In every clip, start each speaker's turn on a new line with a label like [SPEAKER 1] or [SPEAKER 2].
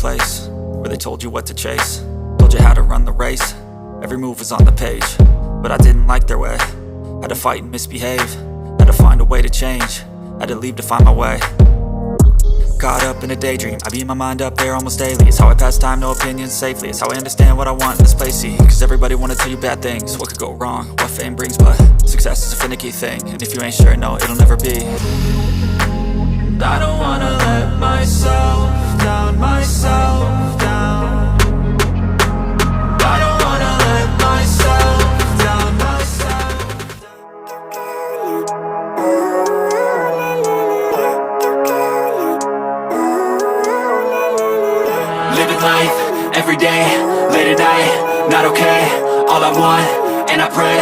[SPEAKER 1] place where they told you what to chase, told you how to run the race. Every move was on the page, but I didn't like their way. Had to fight and misbehave, had to find a way to change, had to leave to find my way. Caught up in a daydream, I beat my mind up there almost daily. It's how I pass time, no opinions safely. It's how I understand what I want in this place, see. Cause everybody wanna tell you bad things, what could go wrong, what fame brings. But success is a finicky thing, and if you ain't sure, no, it'll never be. I don't wanna let myself down, myself down. I don't wanna let myself down, myself down. Living life, every day, late at night, not okay. All I want, and I pray,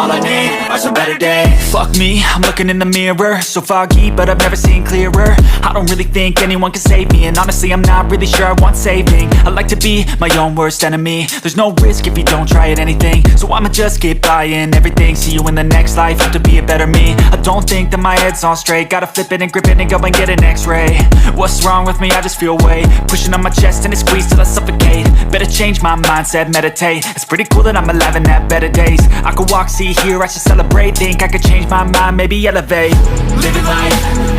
[SPEAKER 1] all I need are some better days. Fuck me, I'm looking in the mirror, so foggy, but I've never seen clearer. I don't really think anyone can save me, and honestly I'm not really sure I want saving. I like to be my own worst enemy. There's no risk if you don't try at anything, so I'ma just keep buying everything. See you in the next life, have to be a better me. I don't think that my head's on straight, gotta flip it and grip it and go and get an x-ray. What's wrong with me? I just feel weight pushing on my chest and it squeezes till I suffocate. Better change my mindset, meditate. It's pretty cool that I'm alive and have better days. I could walk, see, hear, I should celebrate. Think I could change my mind, maybe elevate. Living life,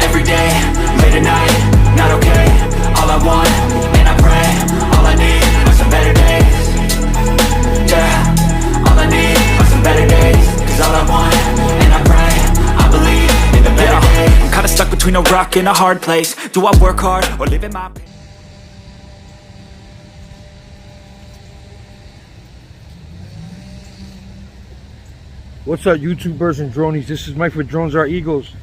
[SPEAKER 1] every day, late at night, not okay. All I want, and I pray, all I need are some better days. Yeah, all I need are some better days. Cause all I want, and I pray, I believe in the better days. I'm kinda stuck between a rock and a hard place. Do I work hard, or live in my...
[SPEAKER 2] What's up, YouTubers and dronies? This is Mike for Drones Are Eagles.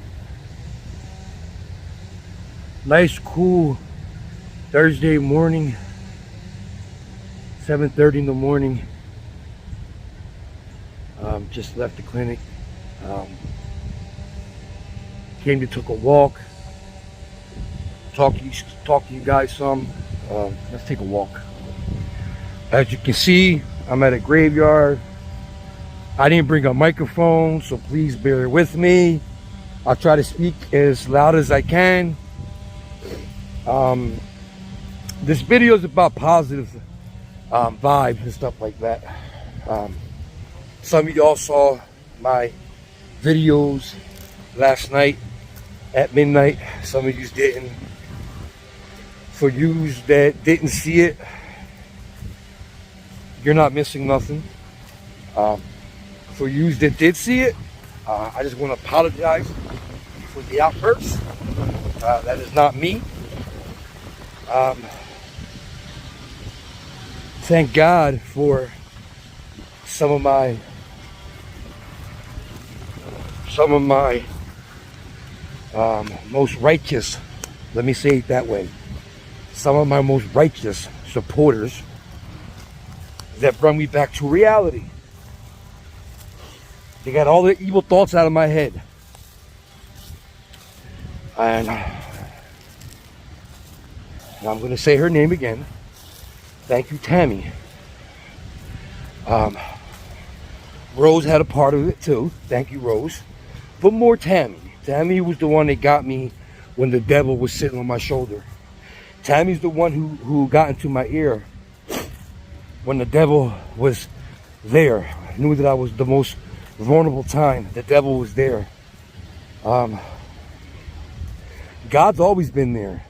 [SPEAKER 2] Nice, cool Thursday morning, 7:30 in the morning. Just left the clinic. Came to took a walk. Talk to you guys some. Let's take a walk. As you can see, I'm at a graveyard. I didn't bring a microphone, so please bear with me. I'll try to speak as loud as I can. This video is about positive vibes and stuff like that. Some of y'all saw my videos last night at midnight. Some of you didn't. For you that didn't see it, you're not missing nothing. For you that did see it, I just want to apologize for the outburst. That is not me. Thank God for some of my most righteous, let me say it that way, some of my most righteous supporters that brought me back to reality. They got all the evil thoughts out of my head. And I'm going to say her name again. Thank you, Tammy. Rose had a part of it too. Thank you, Rose. But more Tammy. Tammy was the one that got me when the devil was sitting on my shoulder. Tammy's the one who got into my ear when the devil was there. I knew that I was the most vulnerable time. The devil was there. God's always been there.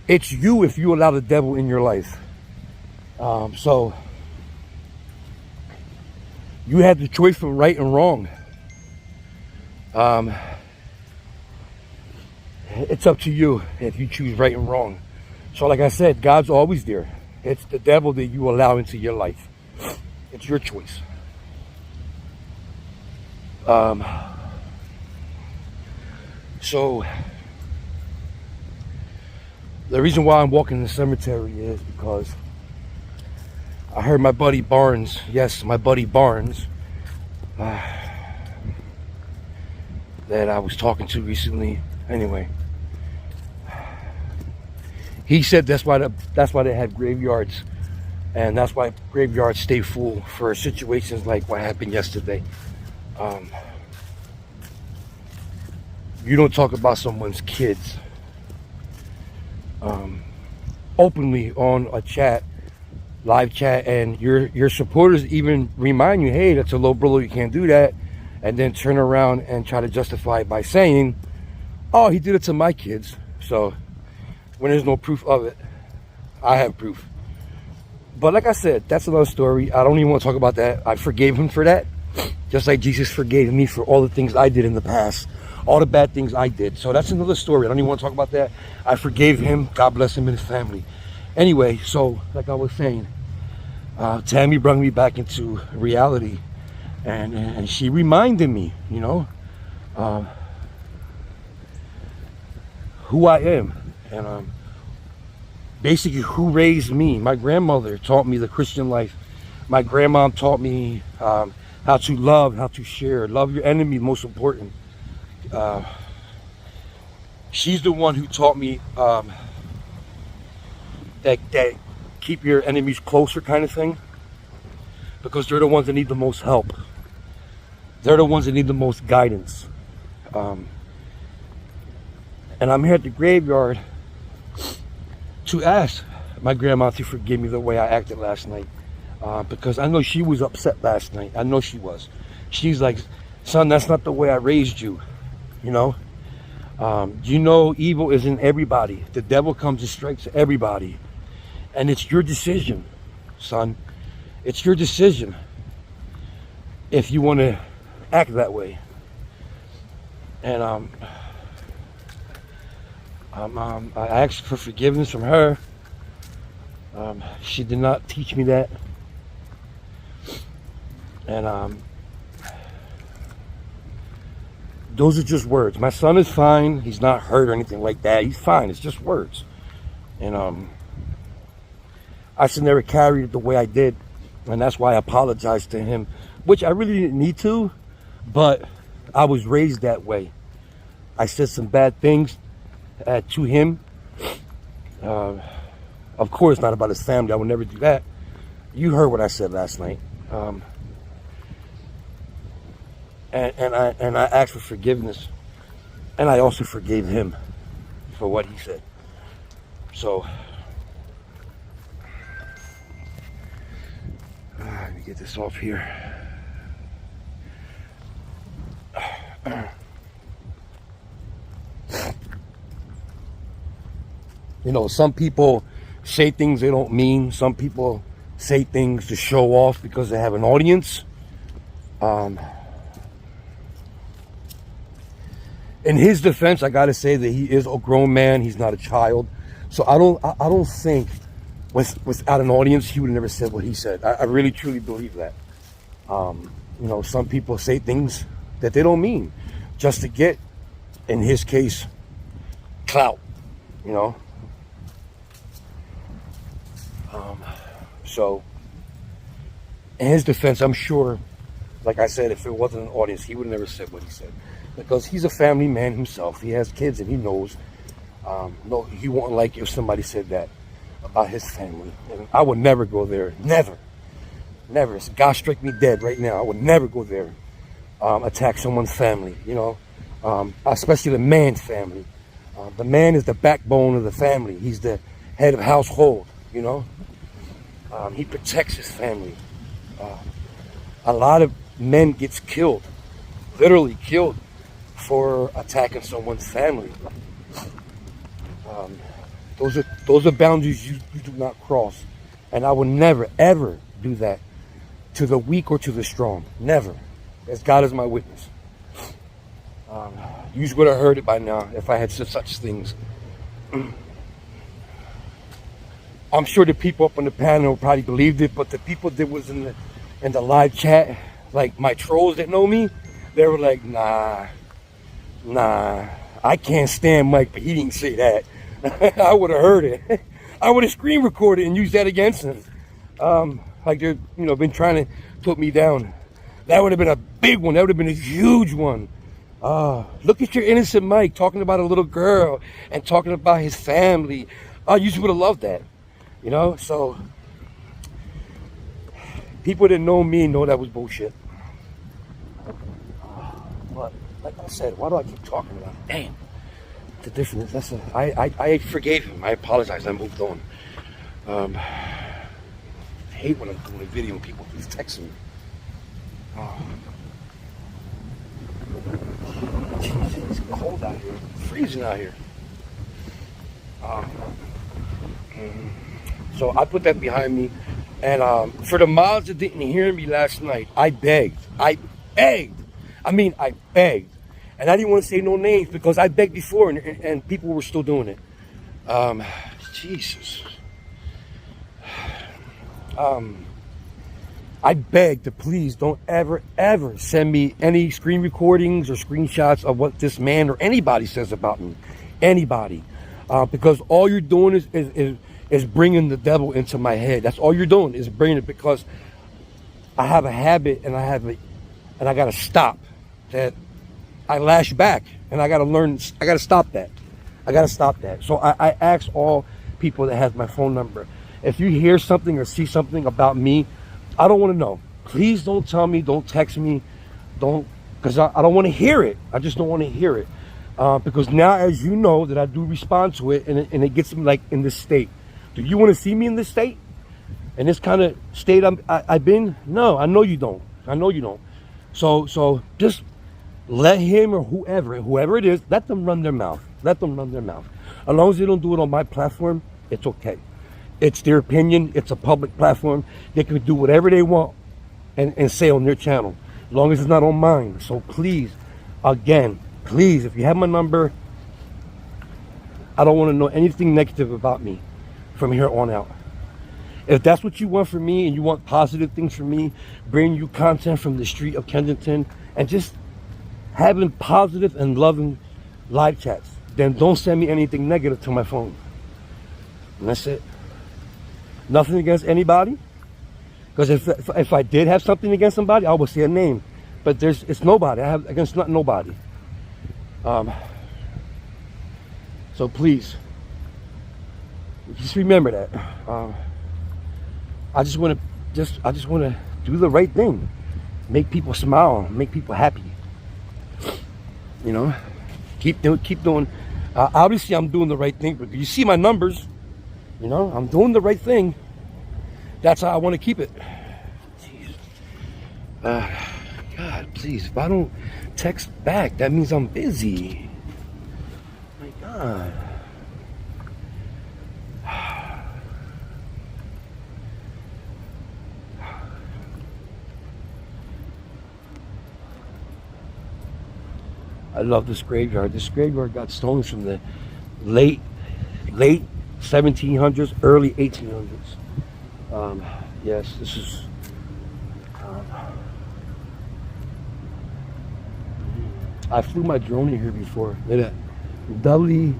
[SPEAKER 2] It's you if you allow the devil in your life. So you have the choice from right and wrong. It's up to you if you choose right and wrong. So like I said, God's always there. It's the devil that you allow into your life. It's your choice. So the reason why I'm walking in the cemetery is because I heard my buddy Barnes, yes, my buddy Barnes, that I was talking to recently. Anyway, he said that's why they have graveyards, and that's why graveyards stay full for situations like what happened yesterday. You don't talk about someone's kids openly on a chat, live chat, and your supporters even remind you, hey, that's a low blow, you can't do that, and then turn around and try to justify it by saying, oh, he did it to my kids. So when there's no proof of it, I have proof. But like I said, that's another story. I don't even want to talk about that. I forgave him for that, just like Jesus forgave me for all the things I did in the past, all the bad things I did. So that's another story. I don't even want to talk about that. I forgave him. God bless him and his family. Anyway, so like I was saying, Tammy brought me back into reality, and she reminded me, you know, who I am, and basically who raised me. My grandmother taught me the Christian life. My grandmom taught me how to love, how to share. Love your enemy, most important. She's the one who taught me that keep your enemies closer kind of thing, because they're the ones that need the most help. They're the ones that need the most guidance. And I'm here at the graveyard to ask my grandma to forgive me the way I acted last night, because I know she was upset last night. I know she was. She's like, son, that's not the way I raised you, you know. You know, evil is in everybody. The devil comes and strikes everybody, and it's your decision, son. It's your decision if you want to act that way. And I asked for forgiveness from her. She did not teach me that. And those are just words. My son is fine. He's not hurt or anything like that. He's fine. It's just words. And I should never carry it the way I did. And that's why I apologized to him, which I really didn't need to, but I was raised that way. I said some bad things to him. Of course, not about his family. I would never do that. You heard what I said last night. And I asked for forgiveness, and I also forgave him for what he said. So let me get this off here. You know, some people say things they don't mean. Some people say things to show off because they have an audience. In his defense, I gotta say that he is a grown man. He's not a child. So I don't think without an audience he would have never said what he said. I really truly believe that. You know, some people say things that they don't mean just to get, in his case, clout. You know. So in his defense, I'm sure, like I said, if it wasn't an audience, he would have never said what he said, because he's a family man himself. He has kids, and he knows. No, he won't like if somebody said that about his family. And I would never go there. Never. If God strike me dead right now, I would never go there. Attack someone's family, you know, especially the man's family. The man is the backbone of the family. He's the head of household, you know. He protects his family. A lot of men gets killed, literally killed, for attacking someone's family. Those are boundaries you do not cross, and I will never ever do that to the weak or to the strong. Never, as God is my witness. You would have heard it by now if I had said such things. I'm sure the people up on the panel probably believed it, but the people that was in the live chat, like my trolls that know me, they were like, nah, I can't stand Mike, but he didn't say that. I would have heard it. I would have screen recorded and used that against him. Like they're, you know, been trying to put me down. That would have been a big one. That would have been a huge one. Look at your innocent Mike talking about a little girl and talking about his family. You just would have loved that. You know, so people that know me know that was bullshit. But like I said, why do I keep talking about it? Damn, the difference. I forgave him. I apologized. I moved on. I hate when I'm doing a video and people just text me. Oh. Jeez, it's cold out here. It's freezing out here. So I put that behind me. And for the miles that didn't hear me last night, I begged. I begged. And I didn't want to say no names because I begged before and people were still doing it. Jesus. I beg to please don't ever send me any screen recordings or screenshots of what this man or anybody says about me. Anybody. Because all you're doing is bringing the devil into my head. That's all you're doing is bringing it, because I have a habit and I got to stop that. I lash back and I got to learn. I got to stop that. So I ask all people that have my phone number, if you hear something or see something about me, I don't want to know. Please don't tell me, don't text me, because I don't want to hear it. I just don't want to hear it. Because now, as you know, that I do respond to it, and it gets me like in this state. Do you want to see me in this state? In this kind of state I've been? No, I know you don't. So just let him or whoever it is, let them run their mouth. As long as they don't do it on my platform, it's okay. It's their opinion. It's a public platform. They can do whatever they want and say on their channel, as long as it's not on mine. So please, again, if you have my number, I don't want to know anything negative about me from here on out. If that's what you want from me and you want positive things from me, bring you content from the street of Kensington and just having positive and loving live chats, then don't send me anything negative to my phone. And that's it. Nothing against anybody, because if I did have something against somebody, I would say a name. But it's nobody. I have against nobody. So please, just remember that. I just want to do the right thing, make people smile, make people happy. You know, keep doing. Obviously, I'm doing the right thing, but you see my numbers. You know, I'm doing the right thing. That's how I want to keep it. Jeez. God, please, if I don't text back, that means I'm busy. My God. I love this graveyard. This graveyard got stones from the late 1700s, early 1800s. Yes, this is. I flew my drone in here before. Look at that. Dudley,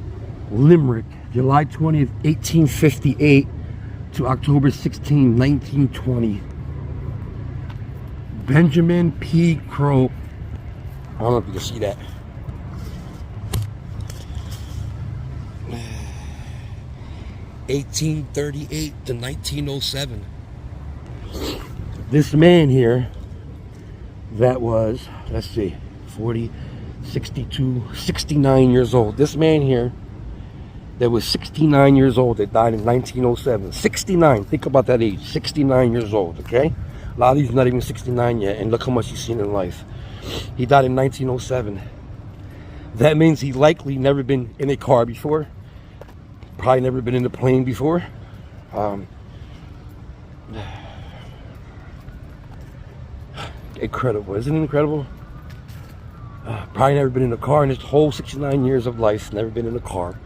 [SPEAKER 2] Limerick, July 20th, 1858 to October 16, 1920. Benjamin P. Crow. I don't know if you can see that. 1838 to 1907. This man here that was, let's see, 40, 62, 69 years old. This man here that was 69 years old that died in 1907. 69, think about that age, 69 years old, okay? A lot of these are not even 69 yet, and look how much he's seen in life. He died in 1907. That means he likely never been in a car before. Probably never been in a plane before. Incredible, isn't it incredible? Probably never been in a car in his whole 69 years of life. Never been in a car.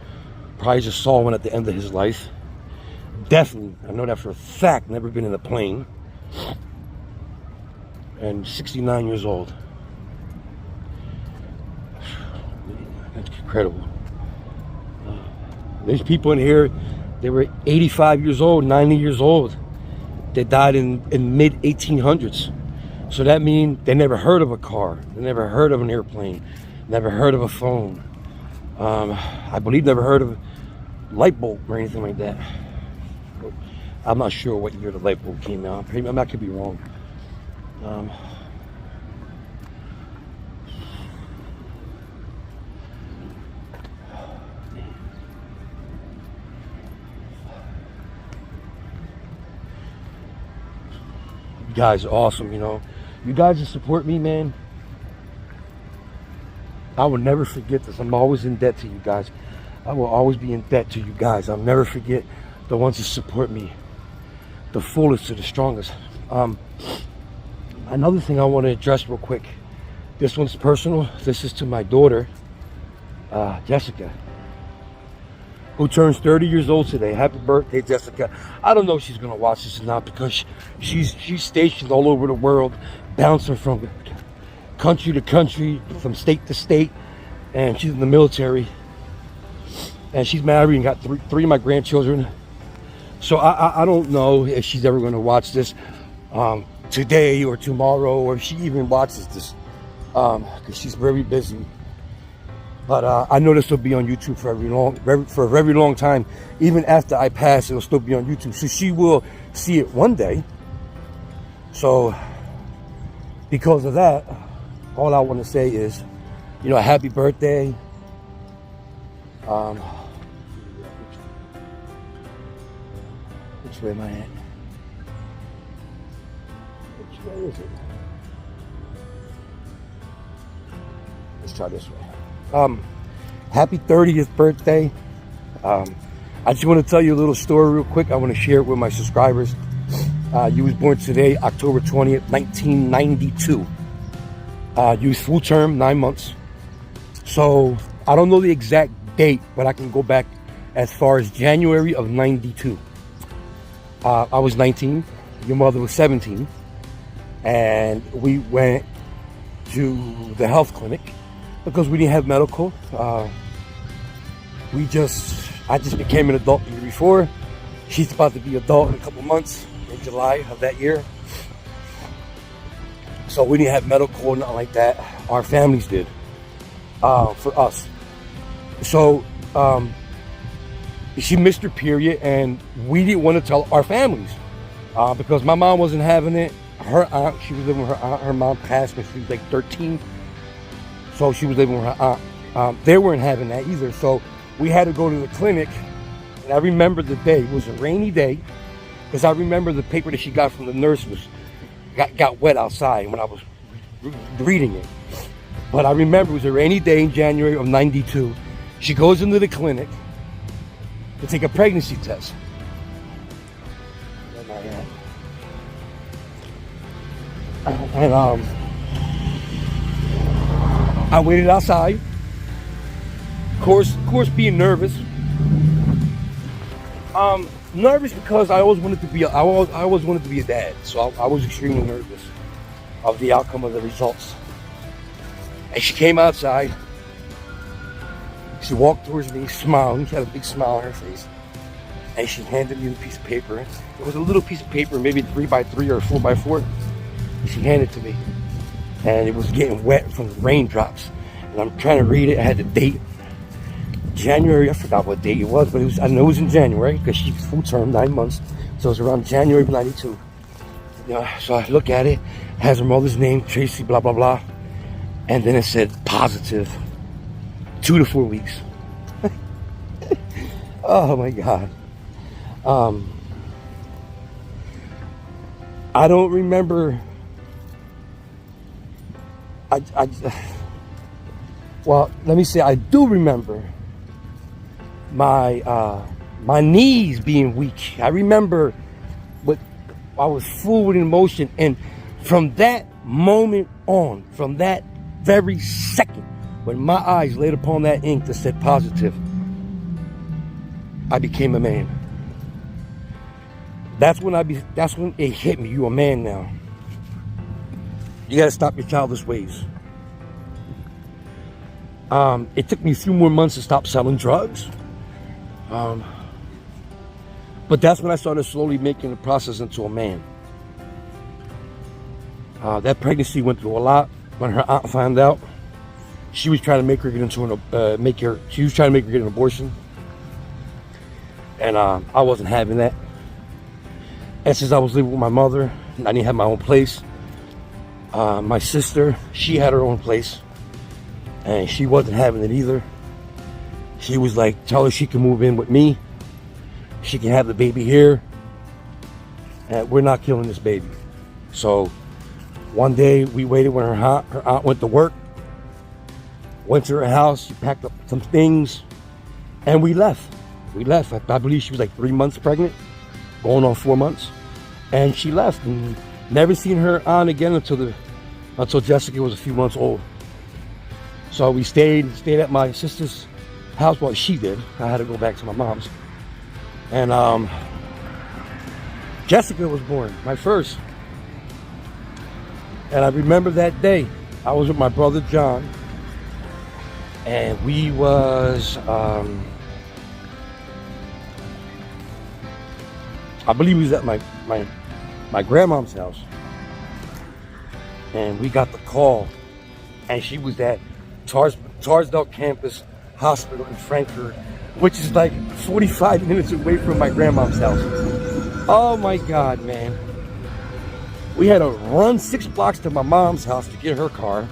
[SPEAKER 2] Probably just saw one at the end of his life. Definitely, I know that for a fact, never been in a plane. And 69 years old. That's incredible. There's people in here, they were 85 years old, 90 years old. They died in mid 1800s. So that means they never heard of a car. They never heard of an airplane. Never heard of a phone. I believe never heard of a light bulb or anything like that. I'm not sure what year the light bulb came out. I could be wrong. You guys are awesome, you know. You guys that support me, man, I will never forget this. I'm always in debt to you guys. I will always be in debt to you guys. I'll never forget the ones that support me. The fullest to the strongest. Another thing I want to address real quick. This one's personal. This is to my daughter, Jessica, who turns 30 years old today. Happy birthday, Jessica. I don't know if she's gonna watch this or not, because she's stationed all over the world, bouncing from country to country, from state to state, and she's in the military. And she's married and got three of my grandchildren. So I don't know if she's ever gonna watch this today or tomorrow, or if she even watches this, because she's very busy. But I know this will be on YouTube for a very long time. Even after I pass, it'll still be on YouTube. So she will see it one day. So because of that, all I want to say is, you know, happy birthday. Which way am I at? Which way is it? Let's try this way. Happy 30th birthday. I just want to tell you a little story real quick. I want to share it with my subscribers. You was born today, October 20th, 1992. You was full term, 9 months. So I don't know the exact date, but I can go back as far as January of 92. I was 19, your mother was 17, and we went to the health clinic because we didn't have medical. I just became an adult the year before. She's about to be adult in a couple months, in July of that year. So we didn't have medical or nothing like that. Our families did, for us. So she missed her period, and we didn't want to tell our families because my mom wasn't having it. Her aunt, she was living with her aunt. Her mom passed when she was like 13. So she was living with her aunt. They weren't having that either. So we had to go to the clinic. And I remember the day. It was a rainy day, because I remember the paper that she got from the nurse got wet outside when I was reading it. But I remember it was a rainy day in January of 92. She goes into the clinic to take a pregnancy test. And I waited outside. Of course, being nervous. Nervous because I always wanted to be a dad. So I was extremely nervous of the outcome of the results. And she came outside. She walked towards me, smiling. She had a big smile on her face. And she handed me a piece of paper. It was a little piece of paper, maybe 3x3 or 4x4. She handed it to me. And it was getting wet from the raindrops. And I'm trying to read it. I had the date. January, I forgot what date it was, but I know it was in January, because she was full term, 9 months. So it was around January of 92. You know, so I look at it. It has her mother's name, Tracy, blah, blah, blah. And then it said positive. 2 to 4 weeks. Oh my God. I don't remember. Well, let me say, I do remember my knees being weak. I remember, but I was full with emotion, and from that moment on, from that very second, when my eyes laid upon that ink that said positive, I became a man. That's when it hit me. You a man now. You gotta stop your childish ways. It took me a few more months to stop selling drugs. But that's when I started slowly making the process into a man. That pregnancy went through a lot. When her aunt found out, she was trying to make her get get an abortion. And I wasn't having that. And since I was living with my mother, I didn't have my own place. My sister, she had her own place, and she wasn't having it either. She was like, tell her she can move in with me. She can have the baby here. And we're not killing this baby. So one day we waited when her aunt went to work, went to her house, she packed up some things, and we left. I believe she was like 3 months pregnant, going on 4 months, and she left, and never seen her aunt again until Jessica was a few months old. So we stayed at my sister's house. Well, she did. I had to go back to my mom's. And Jessica was born, my first. And I remember that day. I was with my brother John, and we was I believe he was at my grandmom's house, and we got the call, and she was at Tarsdale Campus Hospital in Frankfurt, which is like 45 minutes away from my grandmom's house. Oh my God, man. We had to run 6 blocks to my mom's house to get her car,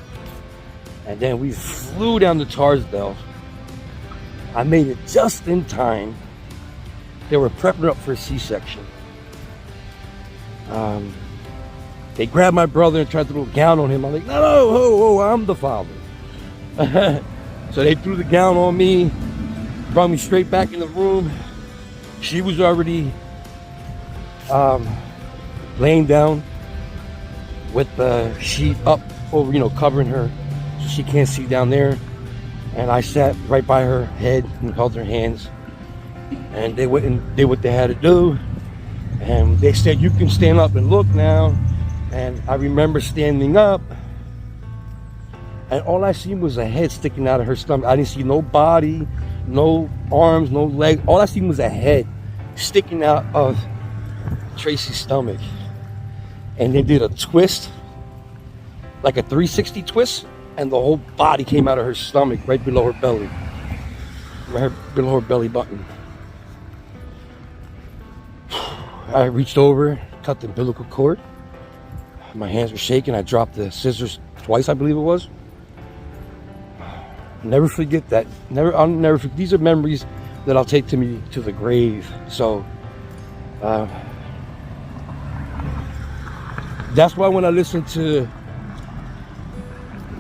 [SPEAKER 2] and then we flew down to Tarsdale. I made it just in time. They were prepping up for a C-section. They grabbed my brother and tried to throw a gown on him. I'm like, no, I'm the father. So they threw the gown on me, brought me straight back in the room. She was already laying down with the sheet up over, covering her, so she can't see down there. And I sat right by her head and held her hands. And they went and did what they had to do. And they said, you can stand up and look now. And I remember standing up, and all I seen was a head sticking out of her stomach. I didn't see no body, no arms, no legs. All I seen was a head sticking out of Tracy's stomach. And they did a twist, like a 360 twist, and the whole body came out of her stomach, right below her belly, below her belly button. I reached over, cut the umbilical cord. My hands were shaking. I dropped the scissors twice, I believe it was. Never forget that. I'll never forget. These are memories that I'll take to me to the grave. So that's why when I listen to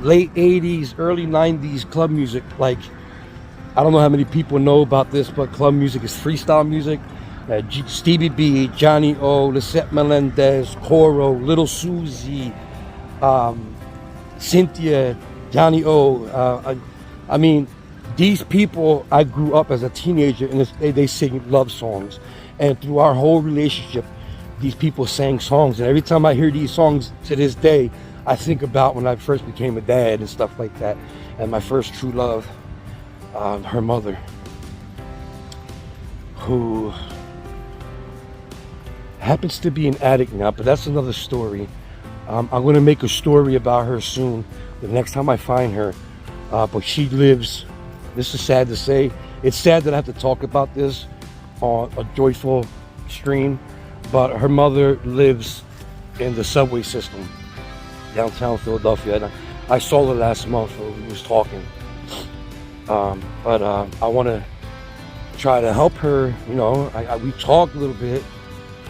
[SPEAKER 2] late 80s, early 90s club music, like, I don't know how many people know about this, but club music is freestyle music. Stevie B, Johnny O, Lisette Melendez, Coro, Little Susie, Cynthia, Johnny O. I mean, these people, I grew up as a teenager, and they sing love songs. And through our whole relationship, these people sang songs. And every time I hear these songs to this day, I think about when I first became a dad and stuff like that. And my first true love, her mother, who happens to be an addict now, but that's another story. I'm going to make a story about her soon, the next time I find her. But she lives, this is sad to say, it's sad that I have to talk about this on a joyful stream, but her mother lives in the subway system, downtown Philadelphia. And I saw her last month when we was talking. But I want to try to help her, we talked a little bit.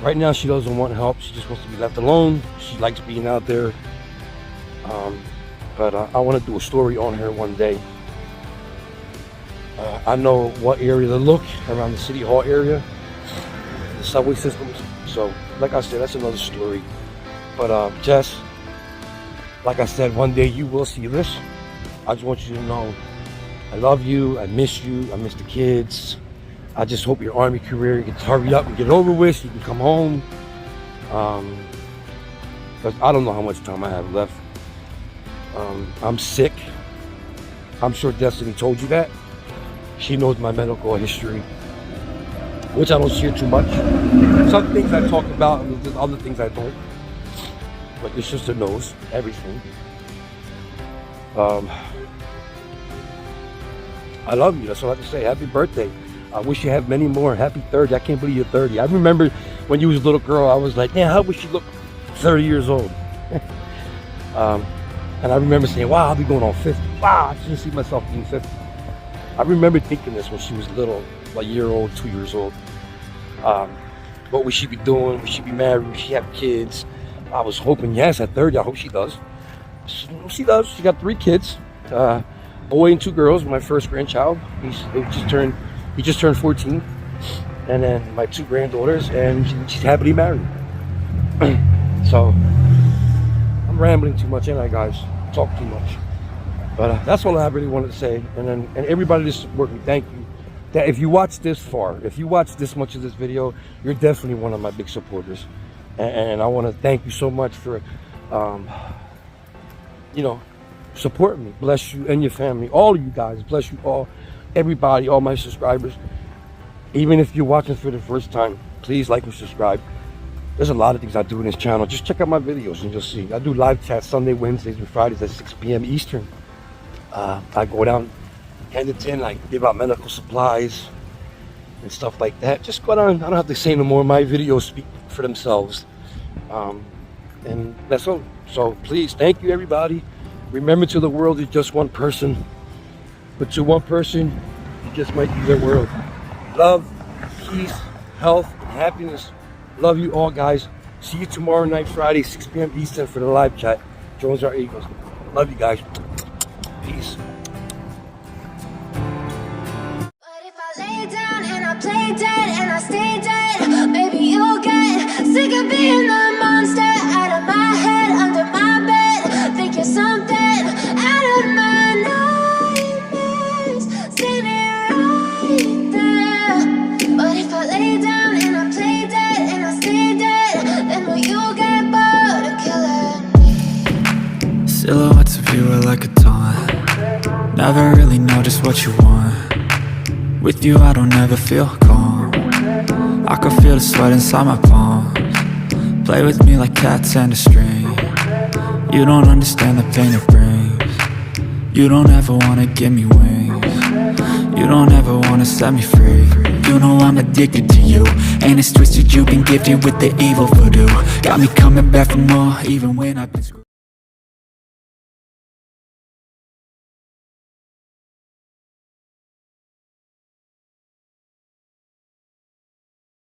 [SPEAKER 2] Right now she doesn't want help. She just wants to be left alone. She likes being out there. But I want to do a story on her one day. I know what area to look around the City Hall area, the subway systems. So, like I said, that's another story. But Jess, like I said, one day you will see this. I just want you to know I love you. I miss you. I miss the kids. I just hope your Army career gets hurry up and get over with so you can come home. But I don't know how much time I have left. I'm sick. I'm sure Destiny told you that. She knows my medical history, which I don't share too much. Some things I talk about, and there's other things I don't. But your sister knows everything. I love you. That's all I have to say. Happy birthday. I wish you had many more. Happy 30. I can't believe you're 30. I remember when you was a little girl, I was like, man, how would she look 30 years old? And I remember saying, wow, I'll be going on 50. Wow, I shouldn't see myself being 50. I remember thinking this when she was little, a year old, 2 years old. What would she be doing? Would she be married? Would she have kids? I was hoping yes at 30. I hope she does. She does. She got 3 kids, boy and 2 girls. My first grandchild, he just turned 14, and then my 2 granddaughters, and she's happily married. So I'm rambling too much, ain't I, guys? Talk too much. But that's all I really wanted to say. And everybody that's supporting me, thank you. That if you watch this far, if you watch this much of this video, you're definitely one of my big supporters. And I want to thank you so much for, you know, supporting me. Bless you and your family, all of you guys. Bless you all, everybody, all my subscribers. Even if you're watching for the first time, please like and subscribe. There's a lot of things I do in this channel. Just check out my videos and you'll see. I do live chats Sunday, Wednesdays, and Fridays at 6 p.m. Eastern. I go down 10 to 10, like give out medical supplies and stuff like that. Just go down. I don't have to say no more. My videos speak for themselves. And that's all. So please, thank you, everybody. Remember, to the world is just one person, but to one person, you just might be their world. Love, peace, health, and happiness. Love you all, guys. See you tomorrow night, Friday, 6 p.m. Eastern for the live chat. Jones Our Eagles. Love you guys. Peace.
[SPEAKER 3] But if I lay down and I play dead and I stay dead, maybe you'll get sick of being the monster out of my head, under my bed. Think you're something out of my nightmares, standing right there. But if I lay down and I play dead and I stay dead, then will you get bored of killing me?
[SPEAKER 1] Silhouettes of you are like a taunt. Never really know just what you want. With you I don't ever feel calm. I can feel the sweat inside my palms. Play with me like cats and a string. You don't understand the pain it brings. You don't ever wanna give me wings. You don't ever wanna set me free. You know I'm addicted to you, and it's twisted, you've been gifted with the evil voodoo. Got me coming back for more, even when I've been screwed.